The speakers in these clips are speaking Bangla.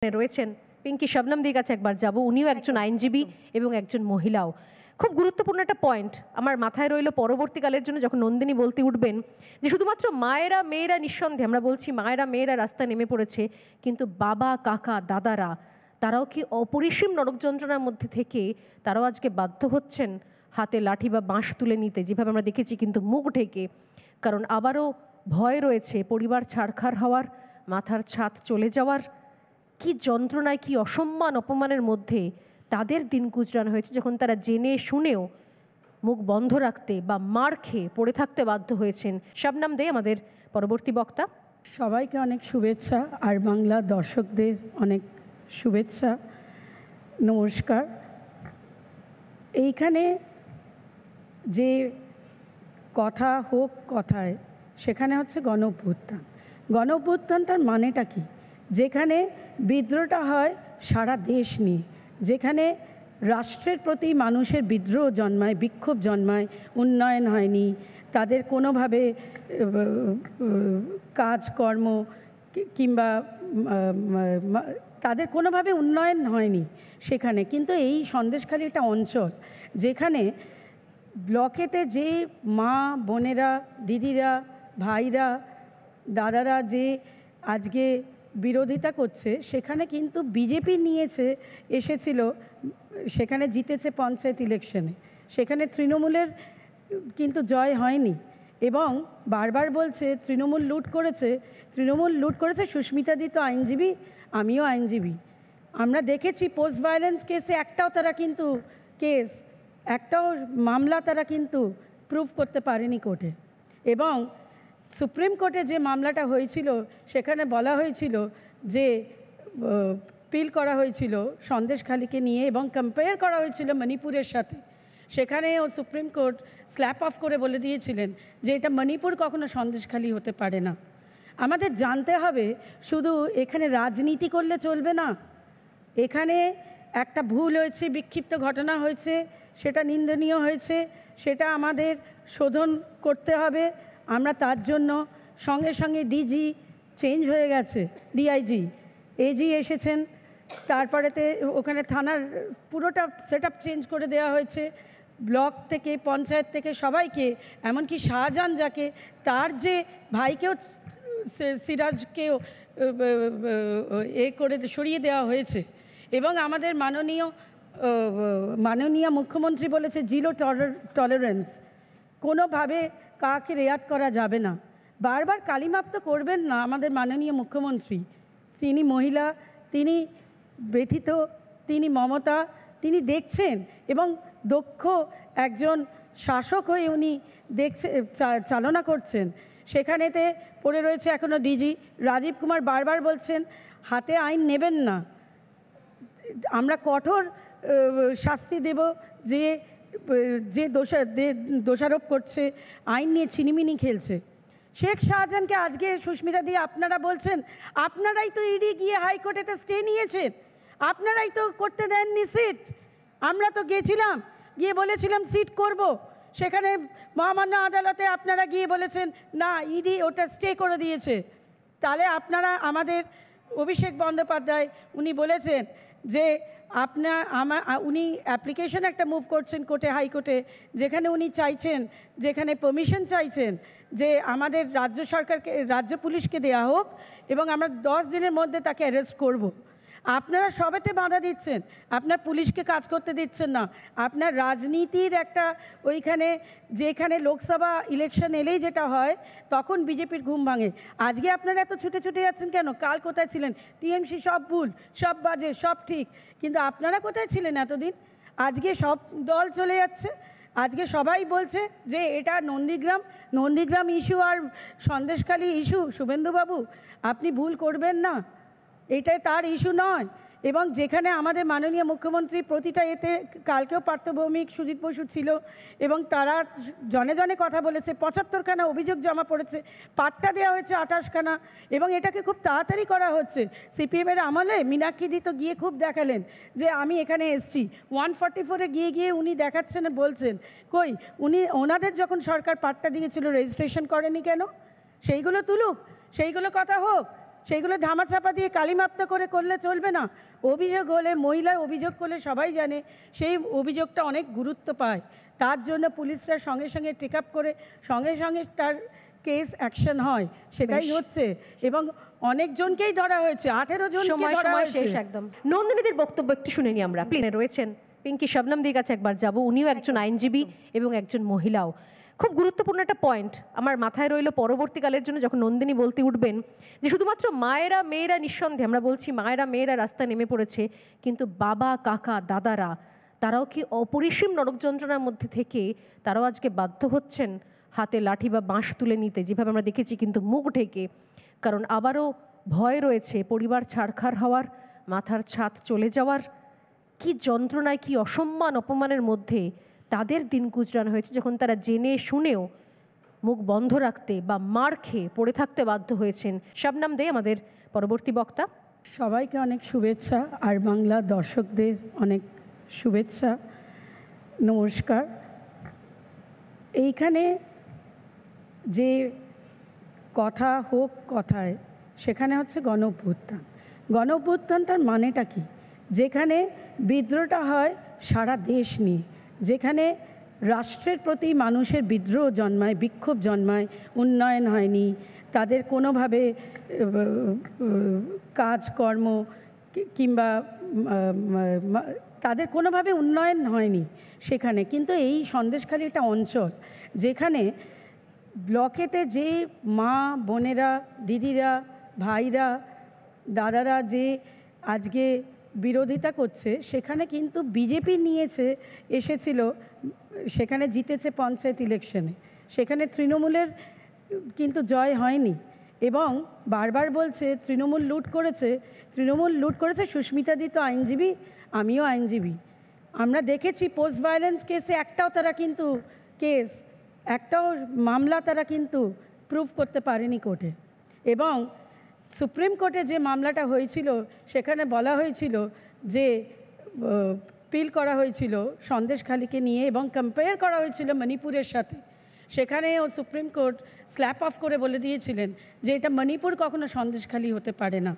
রয়েছেন পিঙ্কি শবনমদির কাছে একবার যাব। উনিও একজন আইনজীবী এবং একজন মহিলাও। খুব গুরুত্বপূর্ণ একটা পয়েন্ট আমার মাথায় রইল পরবর্তীকালের জন্য, যখন নন্দিনী বলতে উঠবেন যে শুধুমাত্র মায়েরা মেয়েরা, নিঃসন্দেহে আমরা বলছি মায়েরা মেয়েরা রাস্তায় নেমে পড়েছে, কিন্তু বাবা কাকা দাদারা তারাও কি অপরিসীম নরক যন্ত্রণার মধ্যে থেকে তারাও আজকে বাধ্য হচ্ছেন হাতে লাঠি বা বাঁশ তুলে নিতে, যেভাবে আমরা দেখেছি, কিন্তু মুখ ঢেকে। কারণ আবারও ভয় রয়েছে পরিবার ছাড়খাড় হওয়ার, মাথার ছাদ চলে যাওয়ার। কি যন্ত্রণায়, কি অসম্মান অপমানের মধ্যে তাদের দিন গুজরানো হয়েছে, যখন তারা জেনে শুনেও মুখ বন্ধ রাখতে বা মার খেয়ে পড়ে থাকতে বাধ্য হয়েছেন। শবনম দে আমাদের পরবর্তী বক্তা। সবাইকে অনেক শুভেচ্ছা, আর বাংলা দর্শকদের অনেক শুভেচ্ছা, নমস্কার। এইখানে যে কথা হোক কথায়, সেখানে হচ্ছে গণ অভ্যুত্থান। গণ অভ্যুত্থানটার মানেটা কি? যেখানে বিদ্রোহটা হয় সারা দেশ নিয়ে, যেখানে রাষ্ট্রের প্রতি মানুষের বিদ্রোহ জন্মায়, বিক্ষোভ জন্মায়, উন্নয়ন হয়নি, তাদের কোনোভাবে কাজকর্ম কিংবা তাদের কোনোভাবে উন্নয়ন হয়নি সেখানে। কিন্তু এই সন্দেশখালি একটা অঞ্চল যেখানে ব্লকেতে যে মা বোনেরা, দিদিরা, ভাইরা, দাদারা যে আজকে বিরোধিতা করছে, সেখানে কিন্তু বিজেপি এসেছিল, সেখানে জিতেছে পঞ্চায়েত ইলেকশনে, সেখানে তৃণমূলের কিন্তু জয় হয়নি। এবং বারবার বলছে তৃণমূল লুট করেছে, তৃণমূল লুট করেছে। সুস্মিতা দি তো আইনজীবী, আমিও আইনজীবী। আমরা দেখেছি পোস্ট ভায়োলেন্স কেসে একটাও মামলা তারা কিন্তু প্রুভ করতে পারেনি কোর্টে। এবং সুপ্রিম কোর্টে যে মামলাটা হয়েছিল, সেখানে বলা হয়েছিল যে পিল করা হয়েছিল সন্দেশখালিকে নিয়ে এবং কম্পেয়ার করা হয়েছিল মণিপুরের সাথে। সেখানেও সুপ্রিম কোর্ট স্ল্যাপ অফ করে বলে দিয়েছিলেন যে এটা মণিপুর কখনো সন্দেশখালি হতে পারে না। আমাদের জানতে হবে, শুধু এখানে রাজনীতি করলে চলবে না। এখানে একটা ভুল হয়েছে, বিক্ষিপ্ত ঘটনা হয়েছে, সেটা নিন্দনীয় হয়েছে, সেটা আমাদের শোধন করতে হবে। আমরা তার জন্য সঙ্গে সঙ্গে ডিজি চেঞ্জ হয়ে গেছে, ডিআইজি, এজি এসেছেন, তারপরেতে ওখানে থানার পুরোটা সেট আপ চেঞ্জ করে দেওয়া হয়েছে। ব্লক থেকে, পঞ্চায়েত থেকে সবাইকে, এমনকি শাহজাহান যাকে, তার যে ভাইকেও, সিরাজকেও করে সরিয়ে দেওয়া হয়েছে। এবং আমাদের মাননীয় মুখ্যমন্ত্রী বলেছে জিরো টলারেন্স, কোনোভাবে কাকে রেয়াত করা যাবে না। বারবার কালিমাপ তো করবেন না আমাদের মাননীয় মুখ্যমন্ত্রী। তিনি মহিলা, তিনি ব্যথিত, তিনি মমতা, তিনি দেখছেন এবং দক্ষ একজন শাসক হয়ে উনি চালনা করছেন। সেখানেতে পড়ে রয়েছে এখনও ডিজি রাজীব কুমার। বারবার বলছেন হাতে আইন নেবেন না, আমরা কঠোর শাস্তি দেব যে দোষারোপ করছে, আইন নিয়ে ছিনিমিনি খেলছে। শেখ শাহজাহানকে আজকে সুস্মিতা দিয়ে আপনারা বলছেন, আপনারাই তো ইডি গিয়ে হাইকোর্টেতে স্টে নিয়েছেন, আপনারাই তো করতে দেননি সিট। আমরা তো গিয়েছিলাম, গিয়ে বলেছিলাম সিট করব, সেখানে মহামান্য আদালতে আপনারা গিয়ে বলেছেন না, ইডি ওটা স্টে করে দিয়েছে। তাহলে আপনারা, আমাদের অভিষেক বন্দ্যোপাধ্যায় উনি বলেছেন যে উনি অ্যাপ্লিকেশন একটা মুভ করছেন কোর্টে, হাইকোর্টে, যেখানে উনি চাইছেন, যেখানে পারমিশন চাইছেন যে আমাদের রাজ্য পুলিশকে দেয়া হোক এবং আমরা 10 দিনের মধ্যে তাকে অ্যারেস্ট করব। আপনারা সবেতে বাধা দিচ্ছেন, আপনার পুলিশকে কাজ করতে দিচ্ছেন না। আপনার রাজনীতির একটা যেখানে লোকসভা ইলেকশন এলেই যেটা হয়, তখন বিজেপির ঘুম ভাঙে। আজকে আপনারা এত ছুটে যাচ্ছেন কেন? কাল কোথায় ছিলেন? টিএমসি সব ভুল, সব বাজে, সব ঠিক, কিন্তু আপনারা কোথায় ছিলেন এতদিন? আজকে সব দল চলে যাচ্ছে, আজকে সবাই বলছে যে এটা নন্দীগ্রাম ইস্যু আর সন্দেশখালি ইস্যু। শুভেন্দুবাবু, আপনি ভুল করবেন না, এটাই তার ইস্যু নয়। এবং যেখানে আমাদের মাননীয় মুখ্যমন্ত্রী প্রতিটা এতে, কালকেও পার্থভৌমিক সুজিত বসু ছিল এবং তারা জনে জনে কথা বলেছে, 75খানা অভিযোগ জমা পড়েছে, পাট্টা দেওয়া হয়েছে 28খানা, এবং এটাকে খুব তাড়াতাড়ি করা হচ্ছে। সিপিএমের আমলে মীনাক্ষী দি তো গিয়ে খুব দেখালেন যে আমি এখানে এসছি, 144-এ গিয়ে উনি দেখাচ্ছেন, বলছেন কই ওনাদের যখন সরকার পাট্টা দিয়েছিল রেজিস্ট্রেশন করেনি কেন? সেইগুলো তুলুক, সেইগুলো কথা হোক। সেইগুলো ধামাচাপা দিয়ে কালিমাপ্ত করলে চলবে না। অভিযোগ হলে, মহিলা অভিযোগ করলে সবাই জানে সেই অভিযোগটা অনেক গুরুত্ব পায়। তার জন্য পুলিশরা সঙ্গে সঙ্গে টেক আপ করে সঙ্গে সঙ্গে তার কেস অ্যাকশন হয়, সেটাই হচ্ছে। এবং অনেকজনকেই ধরা হয়েছে, 18 জনকে ধরা হয়েছে। একদম। নন্দিনীদের বক্তব্য একটু শুনে নি আমরা। প্লিজ রয়েছেন পিঙ্কি শবনমদির কাছে একবার যাব। উনিও একজন আইনজীবী এবং একজন মহিলাও। খুব গুরুত্বপূর্ণ একটা পয়েন্ট আমার মাথায় রইলো পরবর্তীকালের জন্য, যখন নন্দিনী বলতে উঠবেন যে শুধুমাত্র মায়েরা মেয়েরা, নিঃসন্দেহে আমরা বলছি মায়েরা মেয়েরা রাস্তায় নেমে পড়েছে, কিন্তু বাবা কাকা দাদারা তারাও কি অপরিসীম নরক যন্ত্রণার মধ্যে থেকে তারাও আজকে বাধ্য হচ্ছেন হাতে লাঠি বা বাঁশ তুলে নিতে, যেভাবে আমরা দেখেছি, কিন্তু মুখ ঢেকে। কারণ আবারও ভয় রয়েছে পরিবার ছাড়খাড় হওয়ার, মাথার ছাদ চলে যাওয়ার। কি যন্ত্রণায়, কি অসম্মান অপমানের মধ্যে তাদের দিন গুজরানো হয়েছে, যখন তারা জেনে শুনেও মুখ বন্ধ রাখতে বা মার খেয়ে পড়ে থাকতে বাধ্য হয়েছেন। শবনম দে আমাদের পরবর্তী বক্তা। সবাইকে অনেক শুভেচ্ছা, আর বাংলা দর্শকদের অনেক শুভেচ্ছা, নমস্কার। এইখানে যে কথা হোক কথায়, সেখানে হচ্ছে গণ অভ্যুত্থান। গণ অভ্যুত্থানটার মানেটা কি? যেখানে বিদ্রোহটা হয় সারা দেশ নিয়ে, যেখানে রাষ্ট্রের প্রতি মানুষের বিদ্রোহ জন্মায়, বিক্ষোভ জন্মায়, উন্নয়ন হয়নি, তাদের কোনোভাবে কাজকর্ম কিংবা তাদের কোনোভাবে উন্নয়ন হয়নি সেখানে। কিন্তু এই সন্দেশখালি একটা অঞ্চল যেখানে ব্লকেতে যে মা বোনেরা, দিদিরা, ভাইরা, দাদারা যে আজকে বিরোধিতা করছে, সেখানে কিন্তু বিজেপি এসেছিল, সেখানে জিতেছে পঞ্চায়েত ইলেকশনে, সেখানে তৃণমূলের কিন্তু জয় হয়নি। এবং বারবার বলছে তৃণমূল লুট করেছে। সুস্মিতাদি তো আইনজীবী, আমিও আইনজীবী। আমরা দেখেছি পোস্ট ভায়োলেন্স কেসে একটাও মামলা তারা কিন্তু প্রুভ করতে পারেনি কোর্টে। এবং সুপ্রিম কোর্টে যে মামলাটা হয়েছিল, সেখানে বলা হয়েছিল যে পিল করা হয়েছিল সন্দেশখালিকে নিয়ে এবং কম্পেয়ার করা হয়েছিল মণিপুরের সাথে। সেখানেও সুপ্রিম কোর্ট স্ল্যাপ অফ করে বলে দিয়েছিলেন যে এটা মণিপুর কখনো সন্দেশখালি হতে পারে না।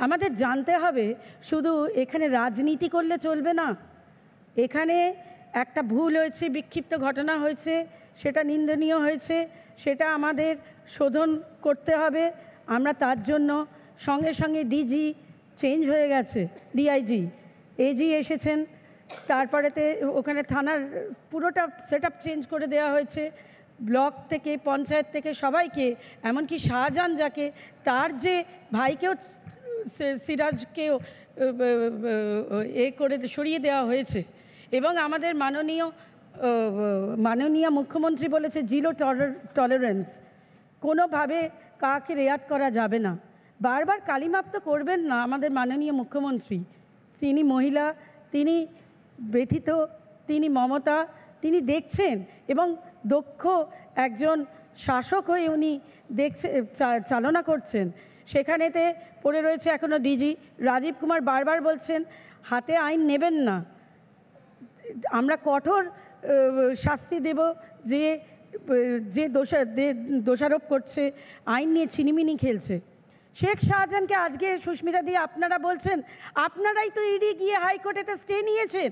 আমাদের জানতে হবে, শুধু এখানে রাজনীতি করলে চলবে না। এখানে একটা ভুল হয়েছে, বিক্ষিপ্ত ঘটনা হয়েছে, সেটা নিন্দনীয় হয়েছে, সেটা আমাদের শোধন করতে হবে। আমরা তার জন্য সঙ্গে সঙ্গে ডিজি চেঞ্জ হয়ে গেছে, ডিআইজি, এজি এসেছেন, তারপরেতে ওখানে থানার পুরোটা সেট আপ চেঞ্জ করে দেওয়া হয়েছে। ব্লক থেকে, পঞ্চায়েত থেকে সবাইকে, এমনকি শাহজাহান যাকে, তার যে ভাইকেও, সিরাজকেও করে সরিয়ে দেওয়া হয়েছে। এবং আমাদের মাননীয় মুখ্যমন্ত্রী বলেছে জিরো টলারেন্স, কোনোভাবে কাকে রেয়াত করা যাবে না। বারবার কালিমাপ্ত করবেন না আমাদের মাননীয় মুখ্যমন্ত্রী। তিনি মহিলা, তিনি ব্যথিত, তিনি মমতা, তিনি দেখছেন এবং দক্ষ একজন শাসক হয়ে উনি চালনা করছেন। সেখানেতে পড়ে রয়েছে এখনও ডিজি রাজীব কুমার। বারবার বলছেন হাতে আইন নেবেন না, আমরা কঠোর শাস্তি দেব যে দোষারোপ করছে, আইন নিয়ে ছিনিমিনি খেলছে। শেখ শাহজাহানকে আজকে সুস্মিতা দিয়ে আপনারা বলছেন, আপনারাই তো ইডি গিয়ে হাইকোর্টেতে স্টে নিয়েছেন,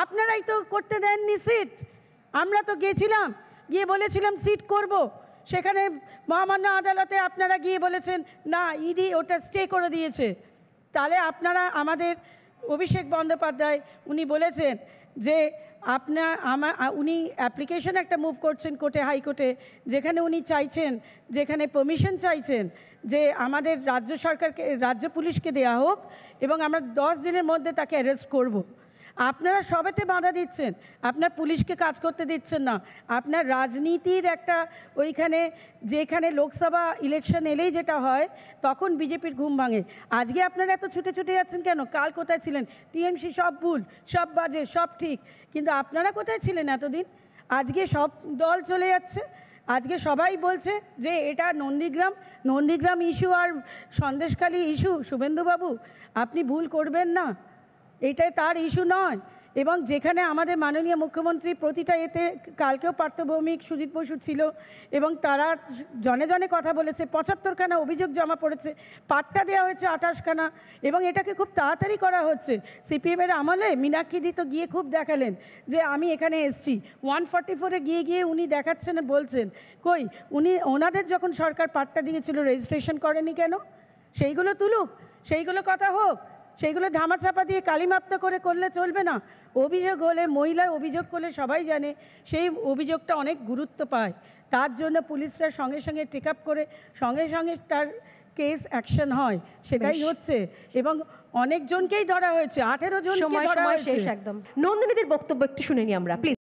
আপনারাই তো করতে দেননি সিট। আমরা তো গিয়েছিলাম, গিয়ে বলেছিলাম সিট করব, সেখানে মহামান্য আদালতে আপনারা গিয়ে বলেছেন না, ইডি ওটা স্টে করে দিয়েছে। তাহলে আপনারা, আমাদের অভিষেক বন্দ্যোপাধ্যায় উনি বলেছেন যে উনি অ্যাপ্লিকেশন একটা মুভ করছেন কোর্টে, হাইকোর্টে, যেখানে উনি চাইছেন, যেখানে পারমিশন চাইছেন যে আমাদের রাজ্য পুলিশকে দেয়া হোক এবং আমরা 10 দিনের মধ্যে তাকে অ্যারেস্ট করব। আপনারা সবেতে বাধা দিচ্ছেন, আপনার পুলিশকে কাজ করতে দিচ্ছেন না। আপনার রাজনীতির একটা যেখানে লোকসভা ইলেকশন এলেই যেটা হয়, তখন বিজেপির ঘুম ভাঙে। আজকে আপনারা এত ছুটে যাচ্ছেন কেন? কাল কোথায় ছিলেন? টিএমসি সব ভুল, সব বাজে, সব ঠিক, কিন্তু আপনারা কোথায় ছিলেন এতদিন? আজকে সব দল চলে যাচ্ছে। আজকে সবাই বলছে যে এটা নন্দীগ্রাম ইস্যু আর সন্দেশখালি ইস্যু। শুভেন্দুবাবু, আপনি ভুল করবেন না, এটাই তার ইস্যু নয়। এবং যেখানে আমাদের মাননীয় মুখ্যমন্ত্রী প্রতিটা এতে, কালকেও পার্থ ভৌমিক, সুজিত বসু ছিল এবং তারা জনে জনে কথা বলেছে, 75খানা অভিযোগ জমা পড়েছে, পাট্টা দেওয়া হয়েছে 28খানা এবং এটাকে খুব তাড়াতাড়ি করা হচ্ছে। সিপিএমের আমলে মীনাক্ষী তো গিয়ে খুব দেখালেন যে আমি এখানে এসছি, 144-এ গিয়ে উনি দেখাচ্ছেন, বলছেন কই ওনাদের যখন সরকার পাট্টা দিয়েছিল রেজিস্ট্রেশন করেনি কেন? সেইগুলো তুলুক, সেইগুলো কথা হোক, সেইগুলো ধামাচাপা দিয়ে কালিমাপ্ত করলে চলবে না। অভিযোগ হলে, মহিলা অভিযোগ করলে সবাই জানে সেই অভিযোগটা অনেক গুরুত্ব পায়, তার জন্য পুলিশরা সঙ্গে সঙ্গে টেক আপ করে সঙ্গে সঙ্গে তার কেস অ্যাকশন হয়, সেটাই হচ্ছে। এবং অনেকজনকেই ধরা হয়েছে, 18 জনকে ধরা হয়েছে। একদম। নন্দিনীদের বক্তব্য একটু শুনে নি আমরা প্লিজ।